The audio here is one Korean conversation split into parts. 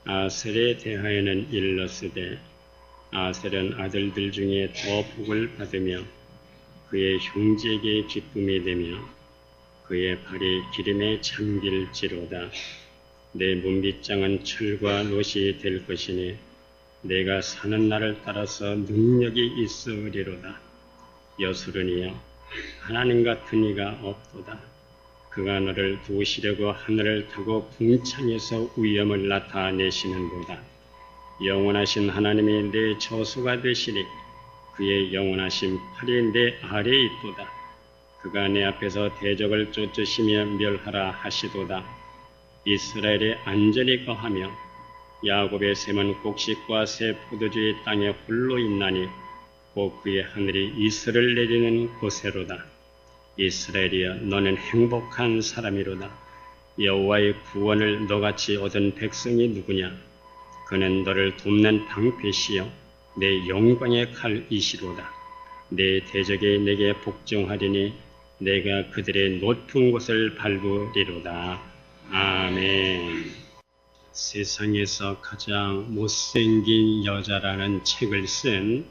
아셀에 대하여는 일렀으되 아셀은 아들들 중에 더 복을 받으며 그의 형제에게 기쁨이 되며 그의 발이 기름에 잠길지로다. 내 문빗장은 철과 롯이 될 것이니 내가 사는 날을 따라서 능력이 있으리로다. 여수르니여 하나님 같은 이가 없도다. 그가 너를 도우시려고 하늘을 타고 궁창에서 위엄을 나타내시는도다. 영원하신 하나님이 내 저수가 되시니 그의 영원하신 팔이 내 아래에 있도다. 그가 내 앞에서 대적을 쫓으시며 멸하라 하시도다. 이스라엘이 안전히 거하며 야곱의 샘은 곡식과 새 포도주의 땅에 홀로 있나니 곧 그의 하늘이 이슬을 내리는 곳에로다. 이스라엘이여 너는 행복한 사람이로다. 여호와의 구원을 너같이 얻은 백성이 누구냐? 그는 너를 돕는 방패시여 내 영광의 칼이시로다. 내 대적이 내게 복종하리니 내가 그들의 높은 곳을 밟으리로다. 아멘. 세상에서 가장 못생긴 여자라는 책을 쓴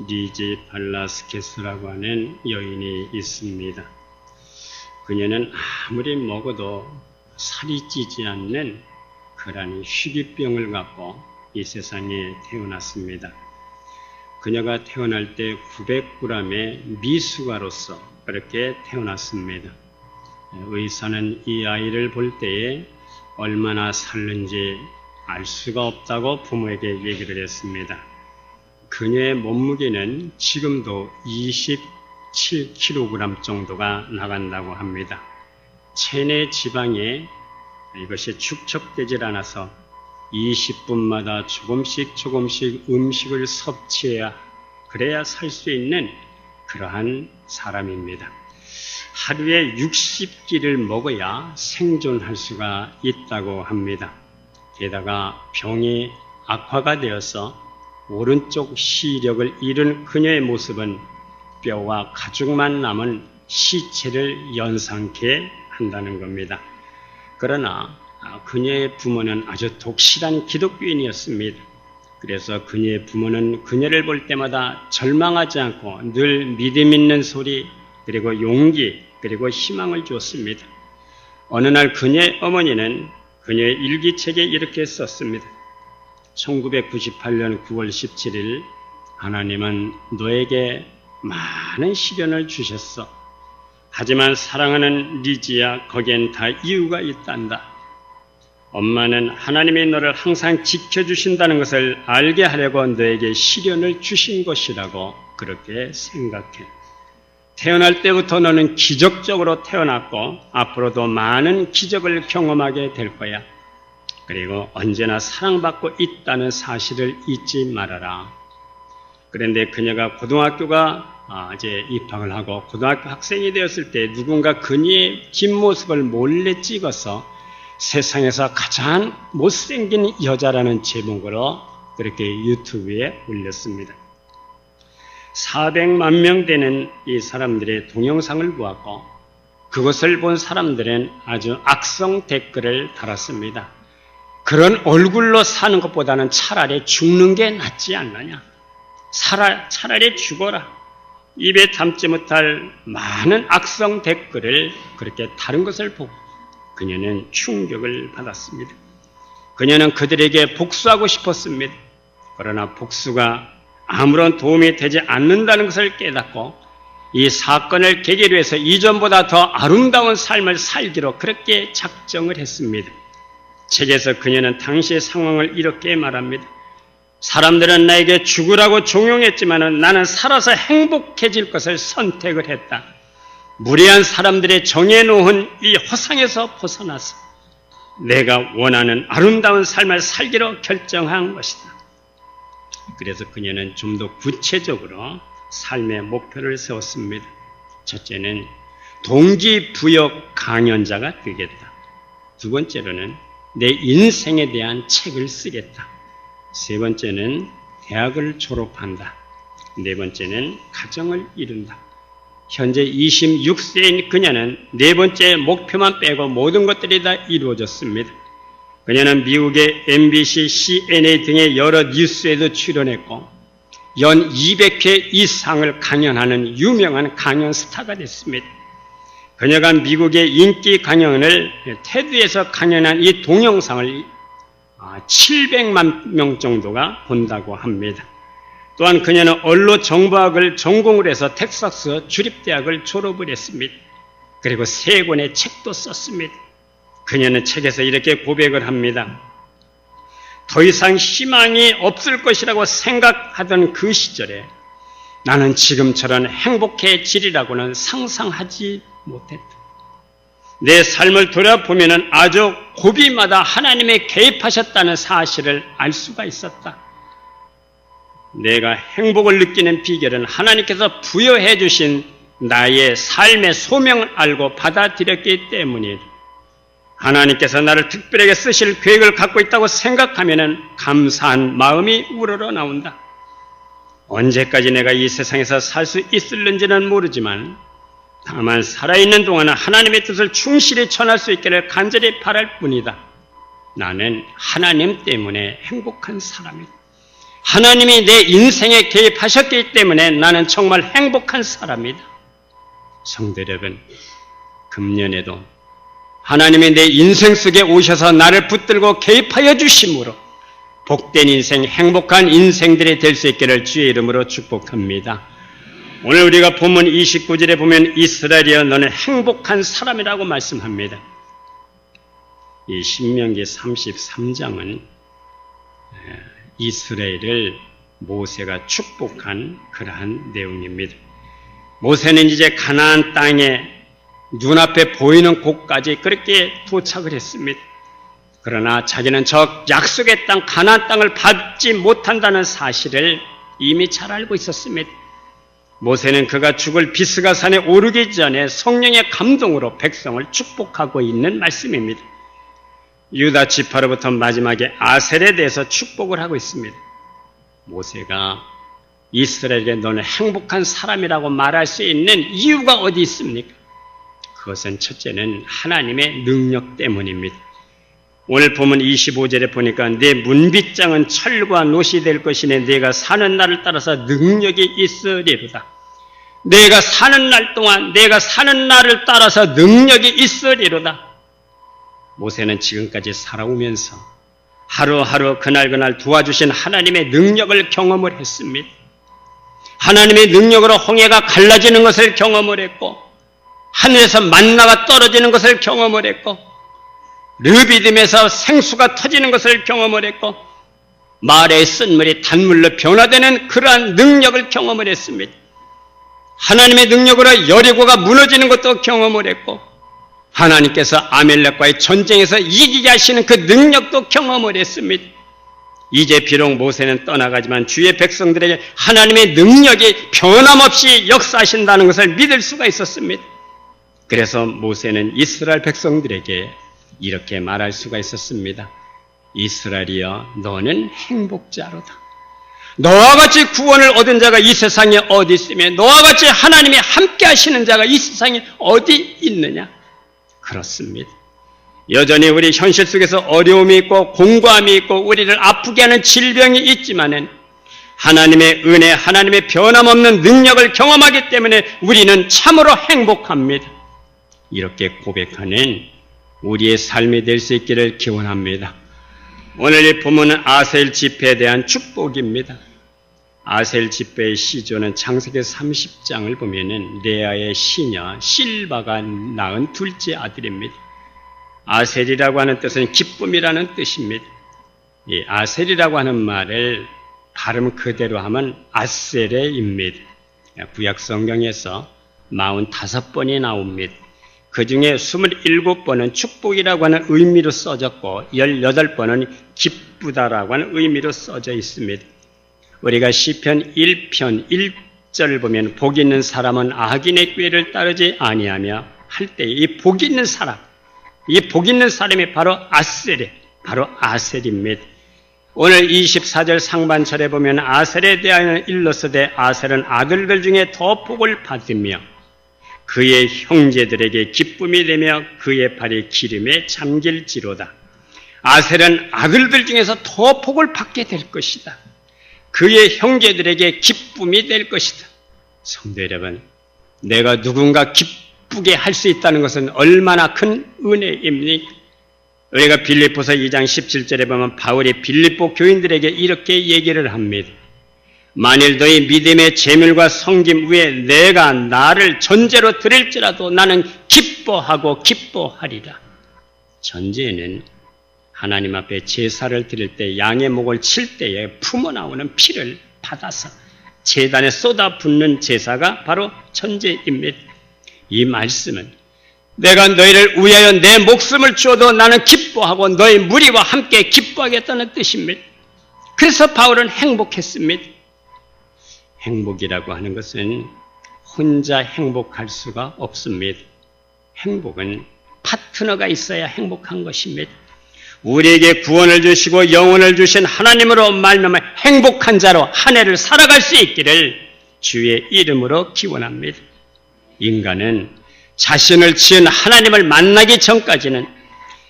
리지 발라스케스라고 하는 여인이 있습니다. 그녀는 아무리 먹어도 살이 찌지 않는 그러한 희귀병을 갖고 이 세상에 태어났습니다. 그녀가 태어날 때 900g의 미숙아로서 그렇게 태어났습니다. 의사는 이 아이를 볼 때에 얼마나 살는지 알 수가 없다고 부모에게 얘기를 했습니다. 그녀의 몸무게는 지금도 27kg 정도가 나간다고 합니다. 체내 지방에 이것이 축적되질 않아서 20분마다 조금씩 음식을 섭취해야 그래야 살 수 있는 그러한 사람입니다. 하루에 60끼를 먹어야 생존할 수가 있다고 합니다. 게다가 병이 악화가 되어서 오른쪽 시력을 잃은 그녀의 모습은 뼈와 가죽만 남은 시체를 연상케 한다는 겁니다. 그러나 그녀의 부모는 아주 독실한 기독교인이었습니다. 그래서 그녀의 부모는 그녀를 볼 때마다 절망하지 않고 늘 믿음 있는 소리 그리고 용기 그리고 희망을 주었습니다. 어느 날 그녀의 어머니는 그녀의 일기책에 이렇게 썼습니다. 1998년 9월 17일 하나님은 너에게 많은 시련을 주셨어. 하지만 사랑하는 리지야 거기엔 다 이유가 있단다. 엄마는 하나님이 너를 항상 지켜주신다는 것을 알게 하려고 너에게 시련을 주신 것이라고 그렇게 생각해. 태어날 때부터 너는 기적적으로 태어났고 앞으로도 많은 기적을 경험하게 될 거야. 그리고 언제나 사랑받고 있다는 사실을 잊지 말아라. 그런데 그녀가 고등학교가 이제 입학을 하고 고등학교 학생이 되었을 때 누군가 그녀의 뒷모습을 몰래 찍어서 세상에서 가장 못생긴 여자라는 제목으로 그렇게 유튜브에 올렸습니다. 400만 명 되는 이 사람들의 동영상을 보았고 그것을 본 사람들은 아주 악성 댓글을 달았습니다. 그런 얼굴로 사는 것보다는 차라리 죽는 게 낫지 않느냐. 차라리 죽어라. 입에 담지 못할 많은 악성 댓글을 그렇게 다른 것을 보고 그녀는 충격을 받았습니다. 그녀는 그들에게 복수하고 싶었습니다. 그러나 복수가 아무런 도움이 되지 않는다는 것을 깨닫고 이 사건을 계기로 해서 이전보다 더 아름다운 삶을 살기로 그렇게 작정을 했습니다. 책에서 그녀는 당시의 상황을 이렇게 말합니다. 사람들은 나에게 죽으라고 종용했지만 나는 살아서 행복해질 것을 선택을 했다. 무례한 사람들의 정해놓은 이 허상에서 벗어나서 내가 원하는 아름다운 삶을 살기로 결정한 것이다. 그래서 그녀는 좀 더 구체적으로 삶의 목표를 세웠습니다. 첫째는 동기부여 강연자가 되겠다. 두 번째로는 내 인생에 대한 책을 쓰겠다. 세 번째는 대학을 졸업한다. 네 번째는 가정을 이룬다. 현재 26세인 그녀는 네 번째 목표만 빼고 모든 것들이 다 이루어졌습니다. 그녀는 미국의 MBC, CNA 등의 여러 뉴스에도 출연했고 연 200회 이상을 강연하는 유명한 강연 스타가 됐습니다. 그녀가 미국의 인기 강연을 테드에서 강연한 이 동영상을 700만 명 정도가 본다고 합니다. 또한 그녀는 언론정보학을 전공을 해서 텍사스 주립대학을 졸업을 했습니다. 그리고 3권의 책도 썼습니다. 그녀는 책에서 이렇게 고백을 합니다. 더 이상 희망이 없을 것이라고 생각하던 그 시절에 나는 지금처럼 행복해지리라고는 상상하지 못했다. 내 삶을 돌아보면 아주 고비마다 하나님이 개입하셨다는 사실을 알 수가 있었다. 내가 행복을 느끼는 비결은 하나님께서 부여해 주신 나의 삶의 소명을 알고 받아들였기 때문이다. 하나님께서 나를 특별하게 쓰실 계획을 갖고 있다고 생각하면 감사한 마음이 우러러 나온다. 언제까지 내가 이 세상에서 살 수 있을는지는 모르지만 다만 살아있는 동안은 하나님의 뜻을 충실히 전할 수 있기를 간절히 바랄 뿐이다. 나는 하나님 때문에 행복한 사람이다. 하나님이 내 인생에 개입하셨기 때문에 나는 정말 행복한 사람이다. 성도 여러분, 금년에도 하나님이 내 인생 속에 오셔서 나를 붙들고 개입하여 주심으로 복된 인생, 행복한 인생들이 될 수 있기를 주의 이름으로 축복합니다. 오늘 우리가 본문 29절에 보면 이스라엘이여 너는 행복한 사람이라고 말씀합니다. 이 신명기 33장은 이스라엘을 모세가 축복한 그러한 내용입니다. 모세는 이제 가나안 땅에 눈앞에 보이는 곳까지 그렇게 도착을 했습니다. 그러나 자기는 저 약속의 땅 가나안 땅을 받지 못한다는 사실을 이미 잘 알고 있었습니다. 모세는 그가 죽을 비스가산에 오르기 전에 성령의 감동으로 백성을 축복하고 있는 말씀입니다. 유다 지파로부터 마지막에 아셀에 대해서 축복을 하고 있습니다. 모세가 이스라엘에 너는 행복한 사람이라고 말할 수 있는 이유가 어디 있습니까? 그것은 첫째는 하나님의 능력 때문입니다. 오늘 보면 25절에 보니까 내 문빗장은 철과 놋이 될 것이니 내가 사는 날을 따라서 능력이 있으리로다. 내가 사는 날 동안 내가 사는 날을 따라서 능력이 있으리로다. 모세는 지금까지 살아오면서 하루하루 그날그날 도와주신 하나님의 능력을 경험을 했습니다. 하나님의 능력으로 홍해가 갈라지는 것을 경험을 했고 하늘에서 만나가 떨어지는 것을 경험을 했고 르비딤에서 생수가 터지는 것을 경험을 했고 말의 쓴물이 단물로 변화되는 그러한 능력을 경험을 했습니다. 하나님의 능력으로 여리고가 무너지는 것도 경험을 했고 하나님께서 아멜렉과의 전쟁에서 이기게 하시는 그 능력도 경험을 했습니다. 이제 비록 모세는 떠나가지만 주의 백성들에게 하나님의 능력이 변함없이 역사하신다는 것을 믿을 수가 있었습니다. 그래서 모세는 이스라엘 백성들에게 이렇게 말할 수가 있었습니다. 이스라엘이여 너는 행복자로다. 너와 같이 구원을 얻은 자가 이 세상에 어디 있으며 너와 같이 하나님이 함께 하시는 자가 이 세상에 어디 있느냐? 그렇습니다. 여전히 우리 현실 속에서 어려움이 있고 공고함이 있고 우리를 아프게 하는 질병이 있지만은 하나님의 은혜, 하나님의 변함없는 능력을 경험하기 때문에 우리는 참으로 행복합니다. 이렇게 고백하는 우리의 삶이 될 수 있기를 기원합니다. 오늘 이 본문은 아셀 집회에 대한 축복입니다. 아셀 집회의 시조는 창세기 30장을 보면은 레아의 시녀 실바가 낳은 둘째 아들입니다. 아셀이라고 하는 뜻은 기쁨이라는 뜻입니다. 이 아셀이라고 하는 말을 발음 그대로 하면 아세레입니다. 구약 성경에서 45번이 나옵니다. 그 중에 27번은 축복이라고 하는 의미로 써졌고 18번은 기쁘다라고 하는 의미로 써져 있습니다. 우리가 시편 1편 1절을 보면 복 있는 사람은 악인의 꾀를 따르지 아니하며 할 때 이 복 있는 사람, 이 복 있는 사람이 바로 아셀이, 바로 아셀입니다. 오늘 24절 상반절에 보면 아셀에 대하여 일러서되 아셀은 아들들 중에 더 복을 받으며 그의 형제들에게 기쁨이 되며 그의 발이 기름에 잠길지로다. 아셀은 아들들 중에서 더 복을 받게 될 것이다. 그의 형제들에게 기쁨이 될 것이다. 성도 여러분, 내가 누군가 기쁘게 할 수 있다는 것은 얼마나 큰 은혜입니까? 우리가 빌립보서 2장 17절에 보면 바울이 빌립보 교인들에게 이렇게 얘기를 합니다. 만일 너희 믿음의 재물과 성김 위에 내가 나를 전제로 드릴지라도 나는 기뻐하리라. 전제는 하나님 앞에 제사를 드릴 때 양의 목을 칠 때에 품어나오는 피를 받아서 제단에 쏟아붓는 제사가 바로 전제입니다. 이 말씀은 내가 너희를 위하여 내 목숨을 주어도 나는 기뻐하고 너희 무리와 함께 기뻐하겠다는 뜻입니다. 그래서 바울은 행복했습니다. 행복이라고 하는 것은 혼자 행복할 수가 없습니다. 행복은 파트너가 있어야 행복한 것입니다. 우리에게 구원을 주시고 영혼을 주신 하나님으로 말미암아 행복한 자로 한 해를 살아갈 수 있기를 주의 이름으로 기원합니다. 인간은 자신을 지은 하나님을 만나기 전까지는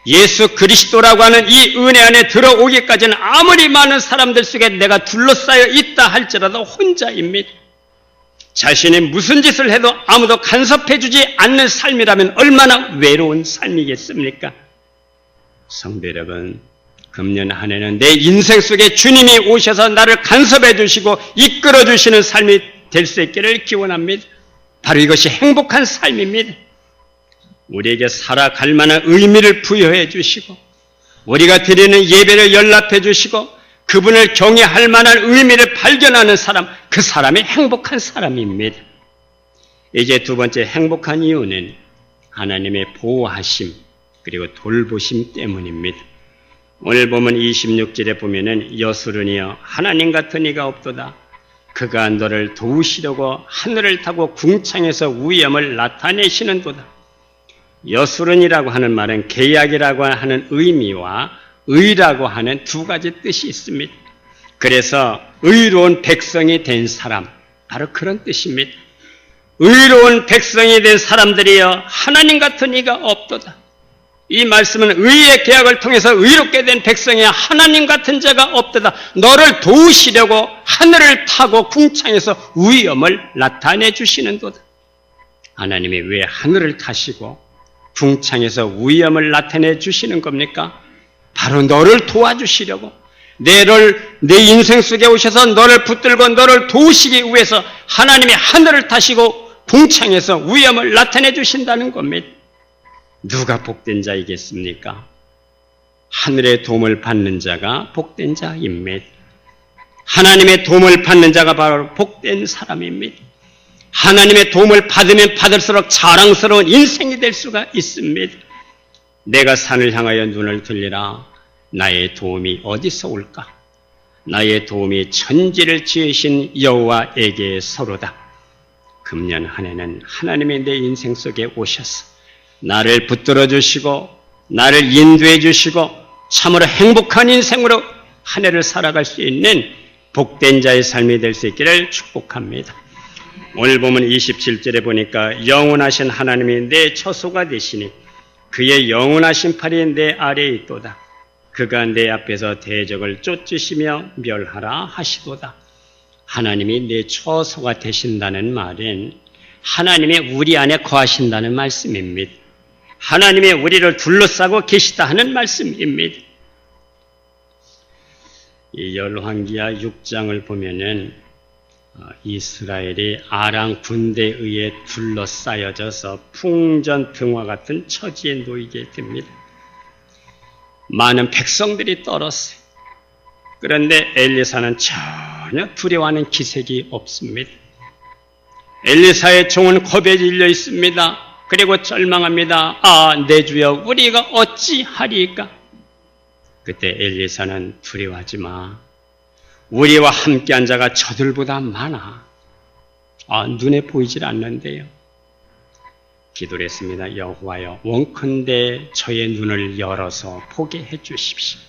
예수 그리스도라고 하는 이 은혜 안에 들어오기까지는 아무리 많은 사람들 속에 내가 둘러싸여 있다 할지라도 혼자입니다. 자신이 무슨 짓을 해도 아무도 간섭해주지 않는 삶이라면 얼마나 외로운 삶이겠습니까? 성도 여러분, 금년 한 해는 내 인생 속에 주님이 오셔서 나를 간섭해 주시고 이끌어 주시는 삶이 될 수 있기를 기원합니다. 바로 이것이 행복한 삶입니다. 우리에게 살아갈 만한 의미를 부여해 주시고 우리가 드리는 예배를 연락해 주시고 그분을 경외할 만한 의미를 발견하는 사람, 그 사람이 행복한 사람입니다. 이제 두 번째 행복한 이유는 하나님의 보호하심 그리고 돌보심 때문입니다. 오늘 보면 26절에 보면은 여수르니여 하나님 같은 이가 없도다. 그가 너를 도우시려고 하늘을 타고 궁창에서 위엄을 나타내시는도다. 여수른이라고 하는 말은 계약이라고 하는 의미와 의라고 하는 두 가지 뜻이 있습니다. 그래서 의로운 백성이 된 사람, 바로 그런 뜻입니다. 의로운 백성이 된 사람들이여 하나님 같은 이가 없도다. 이 말씀은 의의 계약을 통해서 의롭게 된 백성이야 하나님 같은 자가 없도다. 너를 도우시려고 하늘을 타고 궁창에서 위엄을 나타내 주시는도다. 하나님이 왜 하늘을 타시고 궁창에서 위엄을 나타내 주시는 겁니까? 바로 너를 도와주시려고, 내 인생 속에 오셔서 너를 붙들고 너를 도우시기 위해서 하나님이 하늘을 타시고 궁창에서 위엄을 나타내 주신다는 겁니다. 누가 복된 자이겠습니까? 하늘의 도움을 받는 자가 복된 자입니다. 하나님의 도움을 받는 자가 바로 복된 사람입니다. 하나님의 도움을 받으면 받을수록 자랑스러운 인생이 될 수가 있습니다. 내가 산을 향하여 눈을 들리라. 나의 도움이 어디서 올까? 나의 도움이 천지를 지으신 여호와에게서로다. 금년 한 해는 하나님이 내 인생 속에 오셔서 나를 붙들어 주시고 나를 인도해 주시고 참으로 행복한 인생으로 한 해를 살아갈 수 있는 복된 자의 삶이 될 수 있기를 축복합니다. 오늘 보면 27절에 보니까 영원하신 하나님이 내 처소가 되시니 그의 영원하신 팔이 내 아래에 있도다. 그가 내 앞에서 대적을 쫓으시며 멸하라 하시도다. 하나님이 내 처소가 되신다는 말은 하나님이 우리 안에 거하신다는 말씀입니다. 하나님이 우리를 둘러싸고 계시다 하는 말씀입니다. 이 열왕기하 6장을 보면은 이스라엘이 아람 군대에 의해 둘러싸여져서 풍전등화 같은 처지에 놓이게 됩니다. 많은 백성들이 떨었어요. 그런데 엘리사는 전혀 두려워하는 기색이 없습니다. 엘리사의 종은 겁에 질려 있습니다. 그리고 절망합니다. 아, 내 주여, 우리가 어찌하리까? 그때 엘리사는 두려워하지 마. 우리와 함께한 자가 저들보다 많아. 눈에 보이질 않는데요. 기도를 했습니다. 여호와여, 원컨대 저의 눈을 열어서 보게 해주십시오.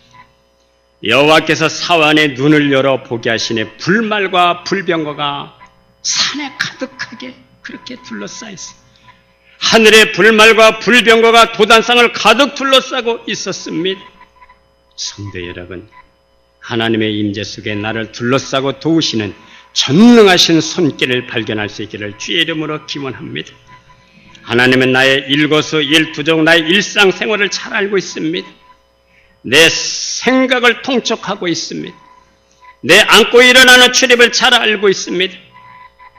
여호와께서 사환의 눈을 열어 보게 하시니 불말과 불병거가 산에 가득하게 그렇게 둘러싸였어요. 하늘의 불말과 불병거가 도단상을 가득 둘러싸고 있었습니다. 성도 여러분, 하나님의 임재 속에 나를 둘러싸고 도우시는 전능하신 손길을 발견할 수 있기를 주의 이름으로 기원합니다. 하나님은 나의 일거수일투족, 나의 일상생활을 잘 알고 있습니다. 내 생각을 통촉하고 있습니다. 내 안고 일어나는 출입을 잘 알고 있습니다.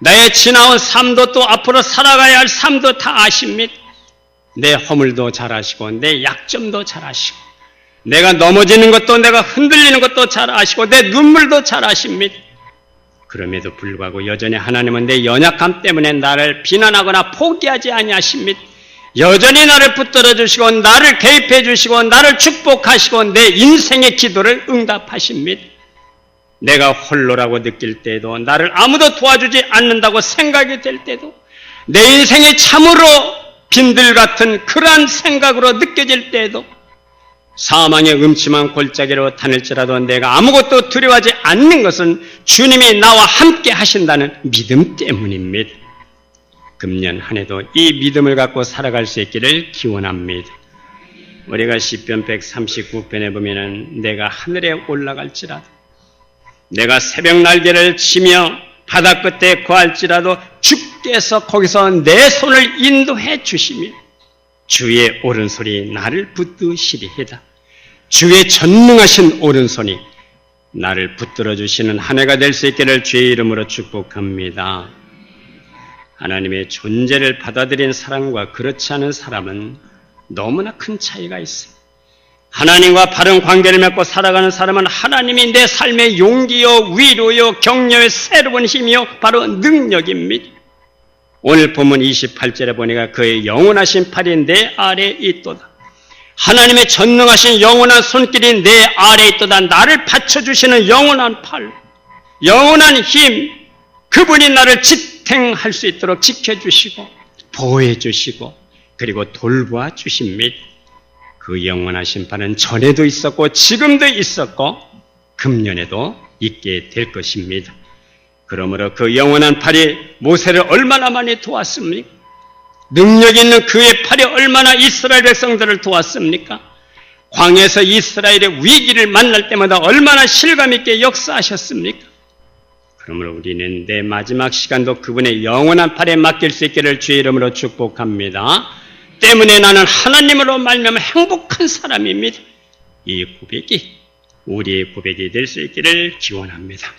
나의 지나온 삶도 또 앞으로 살아가야 할 삶도 다 아십니다. 내 허물도 잘 아시고 내 약점도 잘 아시고 내가 넘어지는 것도 내가 흔들리는 것도 잘 아시고 내 눈물도 잘 아십니다. 그럼에도 불구하고 여전히 하나님은 내 연약함 때문에 나를 비난하거나 포기하지 아니하십니다. 여전히 나를 붙들어 주시고 나를 개입해 주시고 나를 축복하시고 내 인생의 기도를 응답하십니다. 내가 홀로라고 느낄 때에도 나를 아무도 도와주지 않는다고 생각이 될 때도 내 인생이 참으로 빈들 같은 그러한 생각으로 느껴질 때에도 사망의 음침한 골짜기로 다닐지라도 내가 아무것도 두려워하지 않는 것은 주님이 나와 함께 하신다는 믿음 때문입니다. 금년 한 해도 이 믿음을 갖고 살아갈 수 있기를 기원합니다. 우리가 시편 139편에 보면은 내가 하늘에 올라갈지라도 내가 새벽 날개를 치며 바다 끝에 거할지라도 주께서 거기서 내 손을 인도해 주시며 주의 오른손이 나를 붙드시리이다. 주의 전능하신 오른손이 나를 붙들어 주시는 한 해가 될 수 있기를 주의 이름으로 축복합니다. 하나님의 존재를 받아들인 사람과 그렇지 않은 사람은 너무나 큰 차이가 있습니다. 하나님과 바른 관계를 맺고 살아가는 사람은 하나님이 내 삶의 용기요, 위로요, 격려요, 새로운 힘이요, 바로 능력입니다. 오늘 본문 28절에 보니까 그의 영원하신 팔이 내 아래에 있도다. 하나님의 전능하신 영원한 손길이 내 아래에 있도다. 나를 받쳐주시는 영원한 팔, 영원한 힘, 그분이 나를 지탱할 수 있도록 지켜주시고 보호해주시고 그리고 돌보아 주십니다. 그 영원하신 팔은 전에도 있었고 지금도 있었고 금년에도 있게 될 것입니다. 그러므로 그 영원한 팔이 모세를 얼마나 많이 도왔습니까? 능력 있는 그의 팔이 얼마나 이스라엘 백성들을 도왔습니까? 광야에서 이스라엘의 위기를 만날 때마다 얼마나 실감 있게 역사하셨습니까? 그러므로 우리는 내 마지막 시간도 그분의 영원한 팔에 맡길 수 있기를 주의 이름으로 축복합니다. 때문에 나는 하나님으로 말미암아 행복한 사람입니다. 이 고백이 우리의 고백이 될 수 있기를 기원합니다.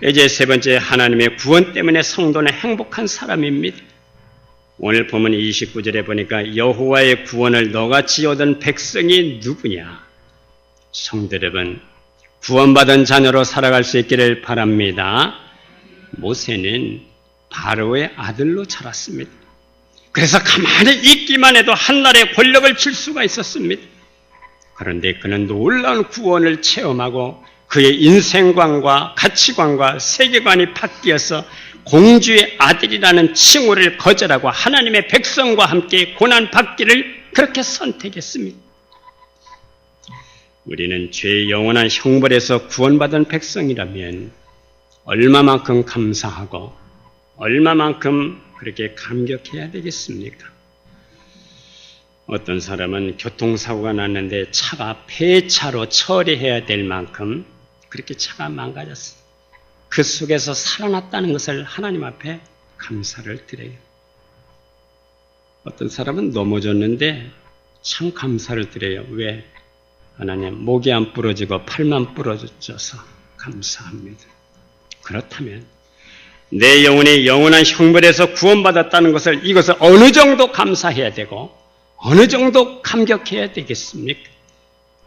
이제 세 번째, 하나님의 구원 때문에 성도는 행복한 사람입니다. 오늘 보면 29절에 보니까 여호와의 구원을 너같이 얻은 백성이 누구냐? 성도 여러분, 구원받은 자녀로 살아갈 수 있기를 바랍니다. 모세는 바로의 아들로 자랐습니다. 그래서 가만히 있기만 해도 한나라의 권력을 줄 수가 있었습니다. 그런데 그는 놀라운 구원을 체험하고 그의 인생관과 가치관과 세계관이 바뀌어서 공주의 아들이라는 칭호를 거절하고 하나님의 백성과 함께 고난받기를 그렇게 선택했습니다. 우리는 죄의 영원한 형벌에서 구원받은 백성이라면 얼마만큼 감사하고 얼마만큼 그렇게 감격해야 되겠습니까? 어떤 사람은 교통사고가 났는데 차가 폐차로 처리해야 될 만큼 그렇게 차가 망가졌어요. 그 속에서 살아났다는 것을 하나님 앞에 감사를 드려요. 어떤 사람은 넘어졌는데 참 감사를 드려요. 왜? 하나님, 목이 안 부러지고 팔만 부러져서 감사합니다. 그렇다면 내 영혼이 영원한 형벌에서 구원받았다는 것을, 이것을 어느 정도 감사해야 되고 어느 정도 감격해야 되겠습니까?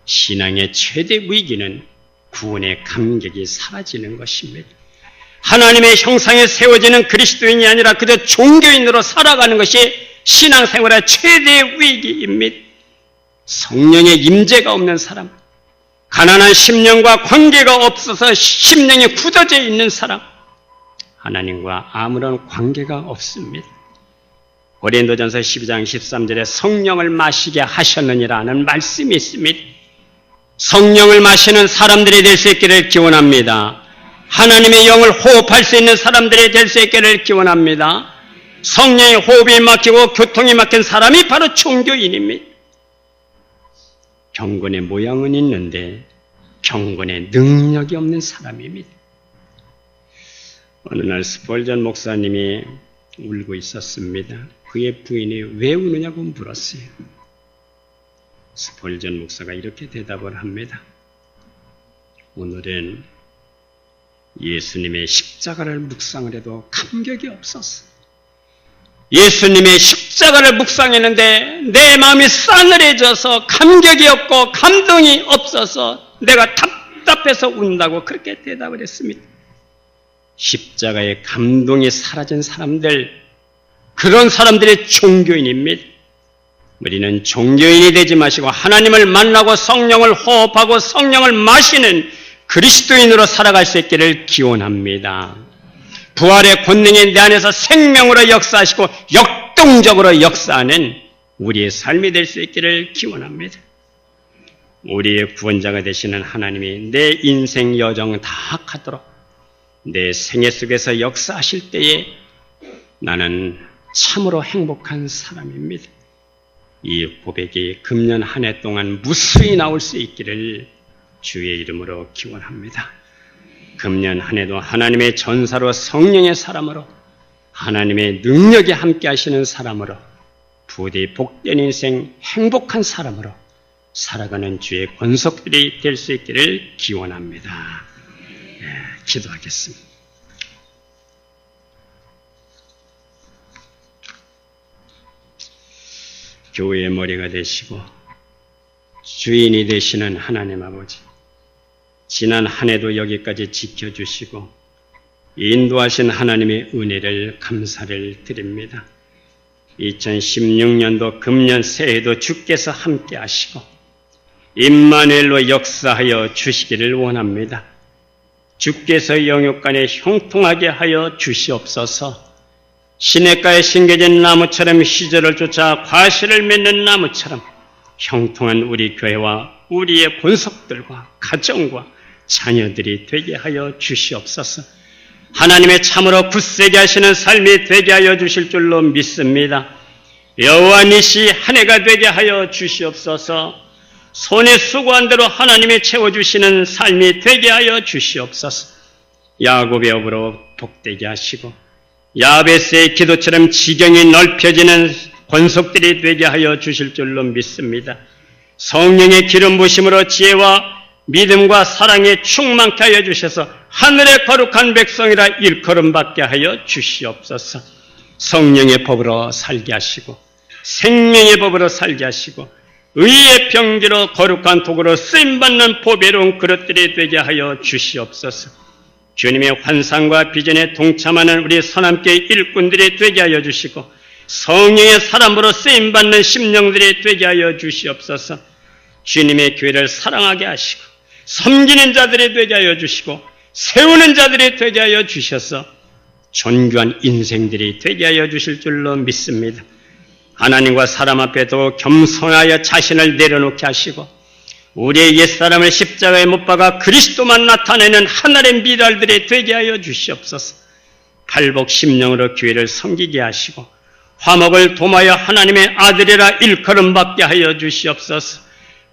신앙의 최대 위기는 구원의 감격이 사라지는 것입니다. 하나님의 형상에 세워지는 그리스도인이 아니라 그저 종교인으로 살아가는 것이 신앙생활의 최대 위기입니다. 성령의 임재가 없는 사람, 가난한 심령과 관계가 없어서 심령이 굳어져 있는 사람, 하나님과 아무런 관계가 없습니다. 고린도전서 12장 13절에 성령을 마시게 하셨느니라는 말씀이 있습니다. 성령을 마시는 사람들이 될 수 있기를 기원합니다. 하나님의 영을 호흡할 수 있는 사람들이 될 수 있기를 기원합니다. 성령의 호흡이 막히고 교통이 막힌 사람이 바로 종교인입니다. 경건의 모양은 있는데 경건의 능력이 없는 사람입니다. 어느 날 스펄전 목사님이 울고 있었습니다. 그의 부인이 왜 우느냐고 물었어요. 스펄전 목사가 이렇게 대답을 합니다. 오늘은 예수님의 십자가를 묵상을 해도 감격이 없었어. 예수님의 십자가를 묵상했는데 내 마음이 싸늘해져서 감격이 없고 감동이 없어서 내가 답답해서 운다고 그렇게 대답을 했습니다. 십자가의 감동이 사라진 사람들, 그런 사람들이 종교인입니다. 우리는 종교인이 되지 마시고 하나님을 만나고 성령을 호흡하고 성령을 마시는 그리스도인으로 살아갈 수 있기를 기원합니다. 부활의 권능이 내 안에서 생명으로 역사하시고 역동적으로 역사하는 우리의 삶이 될 수 있기를 기원합니다. 우리의 구원자가 되시는 하나님이 내 인생 여정 다 가도록 내 생애 속에서 역사하실 때에 나는 참으로 행복한 사람입니다. 이 고백이 금년 한 해 동안 무수히 나올 수 있기를 주의 이름으로 기원합니다. 금년 한 해도 하나님의 전사로 성령의 사람으로 하나님의 능력이 함께 하시는 사람으로 부디 복된 인생 행복한 사람으로 살아가는 주의 권속들이 될 수 있기를 기원합니다. 기도하겠습니다. 교회의 머리가 되시고 주인이 되시는 하나님 아버지, 지난 한 해도 여기까지 지켜주시고 인도하신 하나님의 은혜를 감사를 드립니다. 2016년도 금년 새해도 주께서 함께 하시고 임마누엘로 역사하여 주시기를 원합니다. 주께서 영육간에 형통하게 하여 주시옵소서. 시냇가에 심겨진 나무처럼 시절을 쫓아 과실을 맺는 나무처럼 형통한 우리 교회와 우리의 본속들과 가정과 자녀들이 되게 하여 주시옵소서. 하나님의 참으로 굳세게 하시는 삶이 되게 하여 주실 줄로 믿습니다. 여호와 니시 한 해가 되게 하여 주시옵소서. 손에 수고한 대로 하나님이 채워주시는 삶이 되게 하여 주시옵소서. 야곱의 업으로 복되게 하시고 야베스의 기도처럼 지경이 넓혀지는 권속들이 되게 하여 주실 줄로 믿습니다. 성령의 기름 부심으로 지혜와 믿음과 사랑에 충만케 하여 주셔서 하늘의 거룩한 백성이라 일컬음받게 하여 주시옵소서. 성령의 법으로 살게 하시고 생명의 법으로 살게 하시고 의의 병기로 거룩한 도구로 쓰임받는 보배로운 그릇들이 되게 하여 주시옵소서. 주님의 환상과 비전에 동참하는 우리 서남교회 일꾼들이 되게 하여 주시고 성령의 사람으로 쓰임받는 심령들이 되게 하여 주시옵소서. 주님의 교회를 사랑하게 하시고 섬기는 자들이 되게 하여 주시고 세우는 자들이 되게 하여 주셔서 존귀한 인생들이 되게 하여 주실 줄로 믿습니다. 하나님과 사람 앞에도 겸손하여 자신을 내려놓게 하시고 우리의 옛사람을 십자가에 못 박아 그리스도만 나타내는 하늘의 미랄들이 되게 하여 주시옵소서. 팔복심령으로 교회를 섬기게 하시고 화목을 도마여 하나님의 아들이라 일컬음받게 하여 주시옵소서.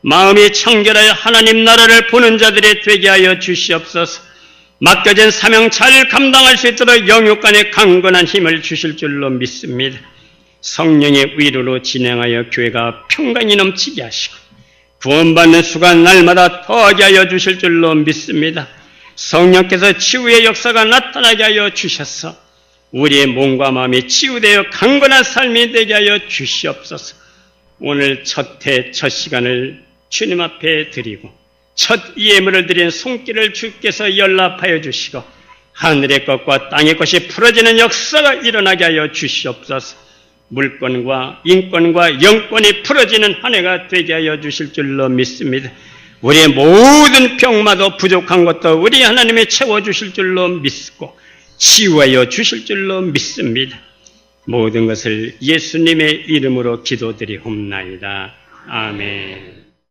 마음이 청결하여 하나님 나라를 보는 자들이 되게 하여 주시옵소서. 맡겨진 사명 잘 감당할 수 있도록 영육간에 강건한 힘을 주실 줄로 믿습니다. 성령의 위로로 진행하여 교회가 평강이 넘치게 하시고 구원받는 수가 날마다 더하게 하여 주실 줄로 믿습니다. 성령께서 치유의 역사가 나타나게 하여 주셔서 우리의 몸과 마음이 치유되어 강건한 삶이 되게 하여 주시옵소서. 오늘 첫 해, 첫 시간을 주님 앞에 드리고 첫 예물을 드린 손길을 주께서 연락하여 주시고 하늘의 것과 땅의 것이 풀어지는 역사가 일어나게 하여 주시옵소서. 물권과 인권과 영권이 풀어지는 한 해가 되게 하여 주실 줄로 믿습니다. 우리의 모든 병마도 부족한 것도 우리 하나님이 채워주실 줄로 믿고 치유하여 주실 줄로 믿습니다. 모든 것을 예수님의 이름으로 기도드리옵나이다. 아멘.